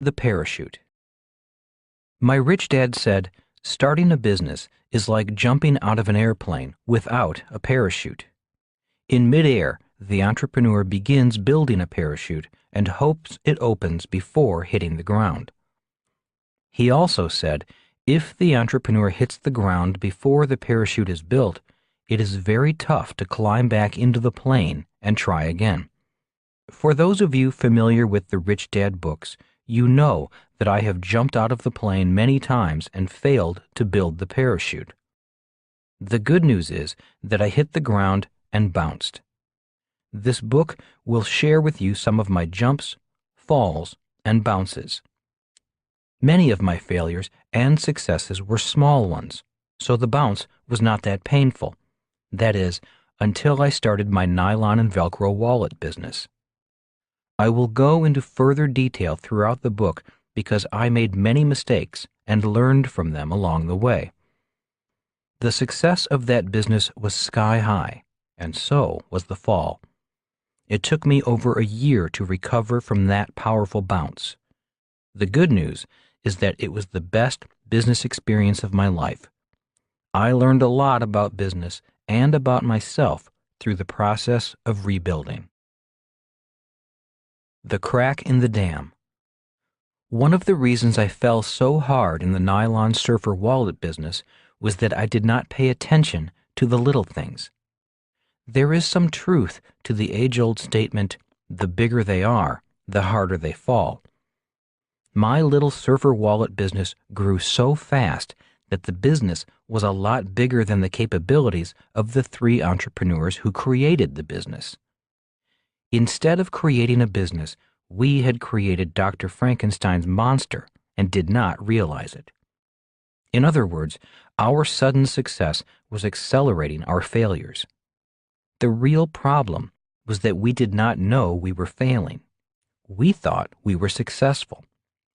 The parachute. My rich dad said, starting a business is like jumping out of an airplane without a parachute. In midair, the entrepreneur begins building a parachute and hopes it opens before hitting the ground. He also said, if the entrepreneur hits the ground before the parachute is built, it is very tough to climb back into the plane and try again. For those of you familiar with the Rich Dad books, you know that I have jumped out of the plane many times and failed to build the parachute. The good news is that I hit the ground and bounced. This book will share with you some of my jumps, falls, and bounces. Many of my failures and successes were small ones, so the bounce was not that painful. That is, until I started my nylon and Velcro wallet business. I will go into further detail throughout the book because I made many mistakes and learned from them along the way. The success of that business was sky high, and so was the fall. It took me over a year to recover from that powerful bounce. The good news is that it was the best business experience of my life. I learned a lot about business and about myself through the process of rebuilding. The crack in the dam. One of the reasons I fell so hard in the nylon surfer wallet business was that I did not pay attention to the little things. There is some truth to the age-old statement, the bigger they are, the harder they fall. My little surfer wallet business grew so fast that the business was a lot bigger than the capabilities of the 3 entrepreneurs who created the business. Instead of creating a business, we had created Dr. Frankenstein's monster and did not realize it. In other words, our sudden success was accelerating our failures. The real problem was that we did not know we were failing. We thought we were successful.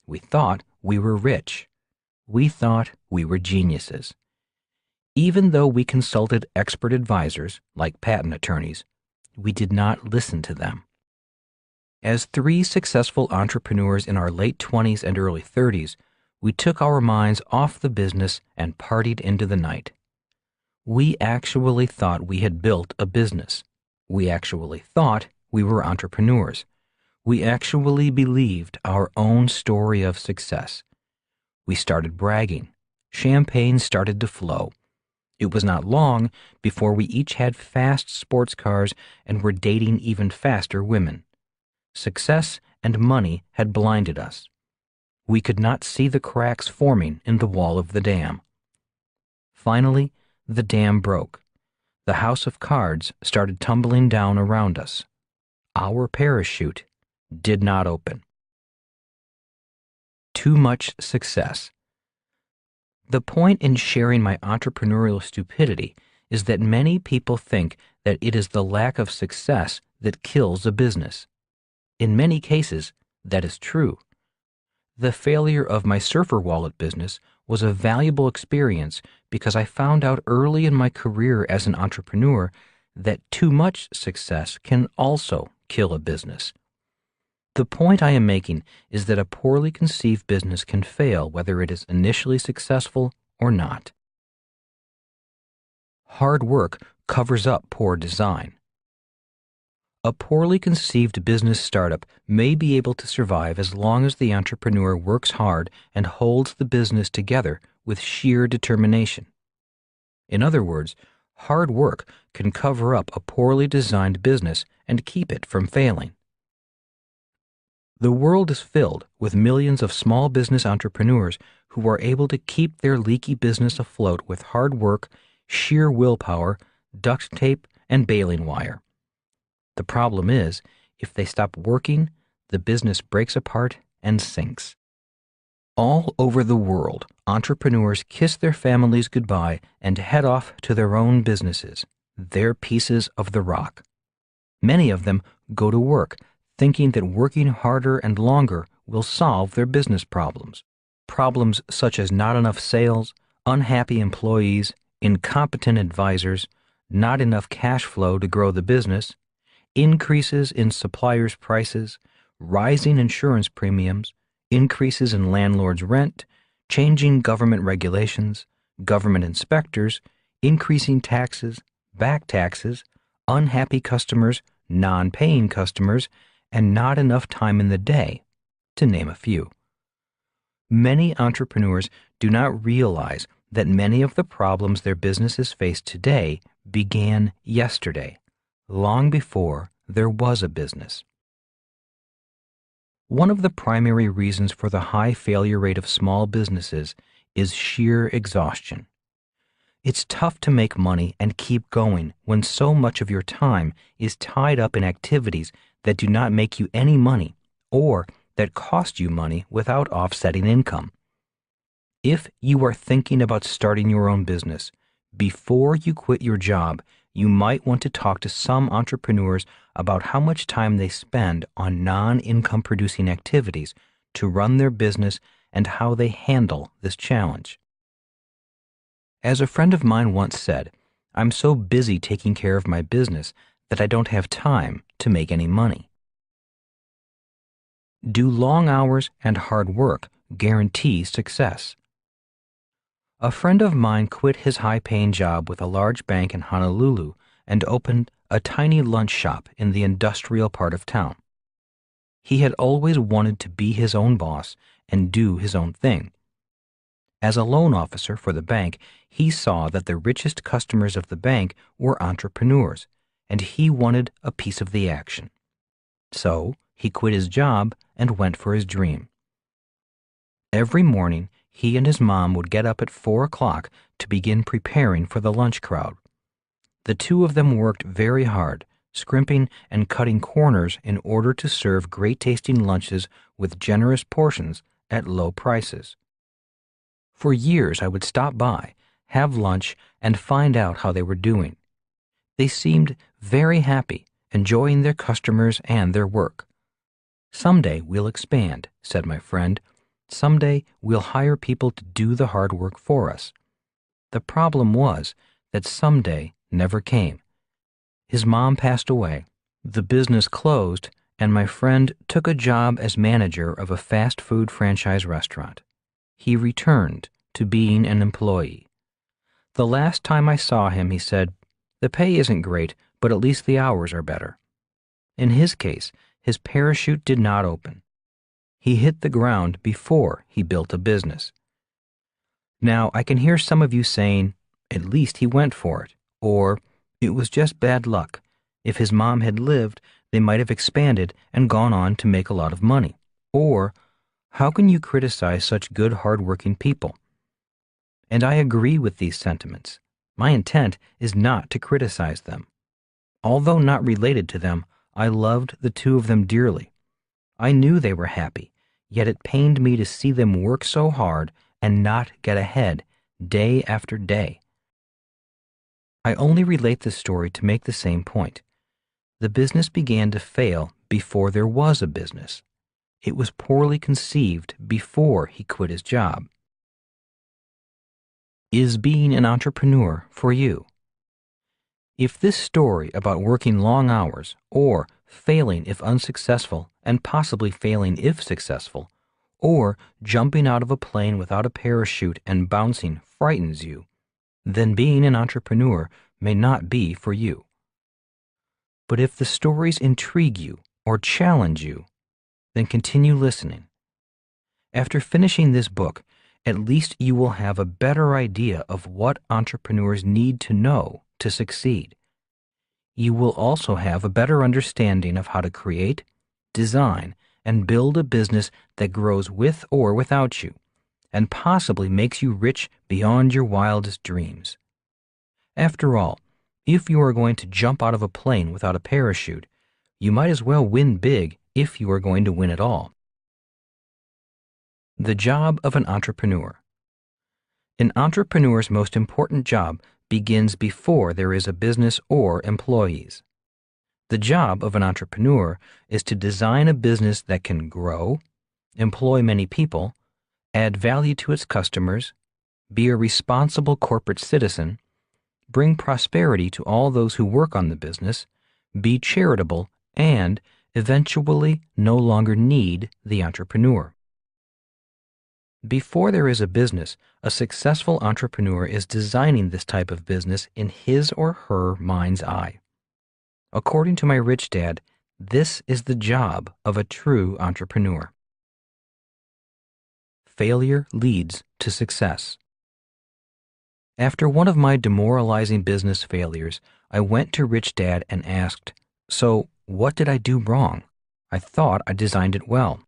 We thought we were rich. We thought we were geniuses. Even though we consulted expert advisors, like patent attorneys, we did not listen to them. As 3 successful entrepreneurs in our late 20s and early 30s, we took our minds off the business and partied into the night. We actually thought we had built a business. We actually thought we were entrepreneurs. We actually believed our own story of success. We started bragging. Champagne started to flow. It was not long before we each had fast sports cars and were dating even faster women. Success and money had blinded us. We could not see the cracks forming in the wall of the dam. Finally, the dam broke. The house of cards started tumbling down around us. Our parachute did not open. Too much success. The point in sharing my entrepreneurial stupidity is that many people think that it is the lack of success that kills a business. In many cases, that is true. The failure of my surfer wallet business was a valuable experience because I found out early in my career as an entrepreneur that too much success can also kill a business. The point I am making is that a poorly conceived business can fail whether it is initially successful or not. Hard work covers up poor design. A poorly conceived business startup may be able to survive as long as the entrepreneur works hard and holds the business together with sheer determination. In other words, hard work can cover up a poorly designed business and keep it from failing. The world is filled with millions of small business entrepreneurs who are able to keep their leaky business afloat with hard work, sheer willpower, duct tape, and baling wire. The problem is, if they stop working, the business breaks apart and sinks. All over the world, entrepreneurs kiss their families goodbye and head off to their own businesses, their pieces of the rock. Many of them go to work, thinking that working harder and longer will solve their business problems. Problems such as not enough sales, unhappy employees, incompetent advisors, not enough cash flow to grow the business, increases in suppliers' prices, rising insurance premiums, increases in landlords' rent, changing government regulations, government inspectors, increasing taxes, back taxes, unhappy customers, non-paying customers, and not enough time in the day, to name a few. Many entrepreneurs do not realize that many of the problems their businesses face today began yesterday, long before there was a business. One of the primary reasons for the high failure rate of small businesses is sheer exhaustion. It's tough to make money and keep going when so much of your time is tied up in activities that do not make you any money or that cost you money without offsetting income. If you are thinking about starting your own business, before you quit your job, you might want to talk to some entrepreneurs about how much time they spend on non-income producing activities to run their business and how they handle this challenge. As a friend of mine once said, "I'm so busy taking care of my business that I don't have time to make any money." Do long hours and hard work guarantee success? A friend of mine quit his high-paying job with a large bank in Honolulu and opened a tiny lunch shop in the industrial part of town. He had always wanted to be his own boss and do his own thing. As a loan officer for the bank, he saw that the richest customers of the bank were entrepreneurs, and he wanted a piece of the action. So he quit his job and went for his dream. Every morning, he and his mom would get up at 4 o'clock to begin preparing for the lunch crowd. The two of them worked very hard, scrimping and cutting corners in order to serve great-tasting lunches with generous portions at low prices. For years, I would stop by, have lunch, and find out how they were doing. They seemed very happy, enjoying their customers and their work. "Someday we'll expand," said my friend. "Someday we'll hire people to do the hard work for us." The problem was that someday never came. His mom passed away, the business closed, and my friend took a job as manager of a fast food franchise restaurant. He returned to being an employee. The last time I saw him, he said, "The pay isn't great, but at least the hours are better." In his case, his parachute did not open. He hit the ground before he built a business. Now, I can hear some of you saying, "At least he went for it," or "It was just bad luck. If his mom had lived, they might have expanded and gone on to make a lot of money," or "How can you criticize such good, hard-working people?" And I agree with these sentiments. My intent is not to criticize them. Although not related to them, I loved the two of them dearly. I knew they were happy, yet it pained me to see them work so hard and not get ahead day after day. I only relate this story to make the same point. The business began to fail before there was a business. It was poorly conceived before he quit his job. Is being an entrepreneur for you? If this story about working long hours, or failing if unsuccessful and possibly failing if successful, or jumping out of a plane without a parachute and bouncing frightens you, then being an entrepreneur may not be for you. But if the stories intrigue you or challenge you, then continue listening. After finishing this book, at least you will have a better idea of what entrepreneurs need to know to succeed. You will also have a better understanding of how to create, design, and build a business that grows with or without you, and possibly makes you rich beyond your wildest dreams. After all, if you are going to jump out of a plane without a parachute, you might as well win big if you are going to win at all. The job of an entrepreneur. An entrepreneur's most important job begins before there is a business or employees. The job of an entrepreneur is to design a business that can grow, employ many people, add value to its customers, be a responsible corporate citizen, bring prosperity to all those who work on the business, be charitable, and eventually no longer need the entrepreneur. Before there is a business, a successful entrepreneur is designing this type of business in his or her mind's eye. According to my rich dad, this is the job of a true entrepreneur. Failure leads to success. After one of my demoralizing business failures, I went to Rich Dad and asked, "So, what did I do wrong? I thought I designed it well."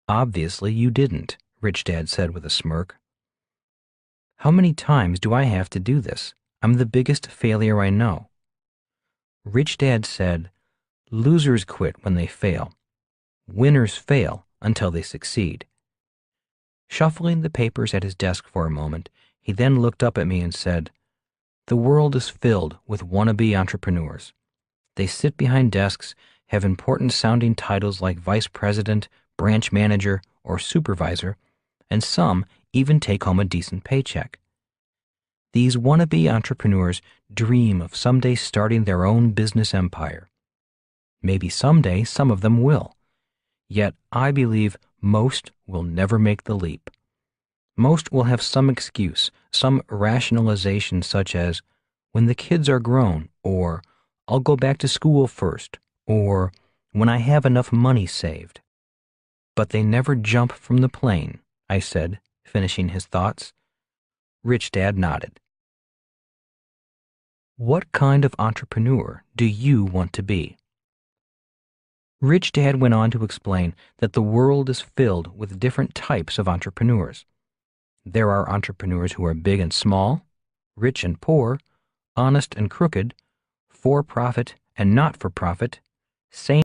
"Obviously you didn't," Rich Dad said with a smirk. "How many times do I have to do this? I'm the biggest failure I know." Rich Dad said, "Losers quit when they fail. Winners fail until they succeed." Shuffling the papers at his desk for a moment, he then looked up at me and said, "The world is filled with wannabe entrepreneurs. They sit behind desks, have important sounding titles like vice president, branch manager, or supervisor, and some even take home a decent paycheck. These wannabe entrepreneurs dream of someday starting their own business empire. Maybe someday some of them will. Yet I believe most will never make the leap. Most will have some excuse, some rationalization such as, when the kids are grown, or I'll go back to school first, or when I have enough money saved. But they never jump from the plane," I said, finishing his thoughts. Rich Dad nodded. What kind of entrepreneur do you want to be? Rich Dad went on to explain that the world is filled with different types of entrepreneurs. There are entrepreneurs who are big and small, rich and poor, honest and crooked, for-profit and not-for-profit, sane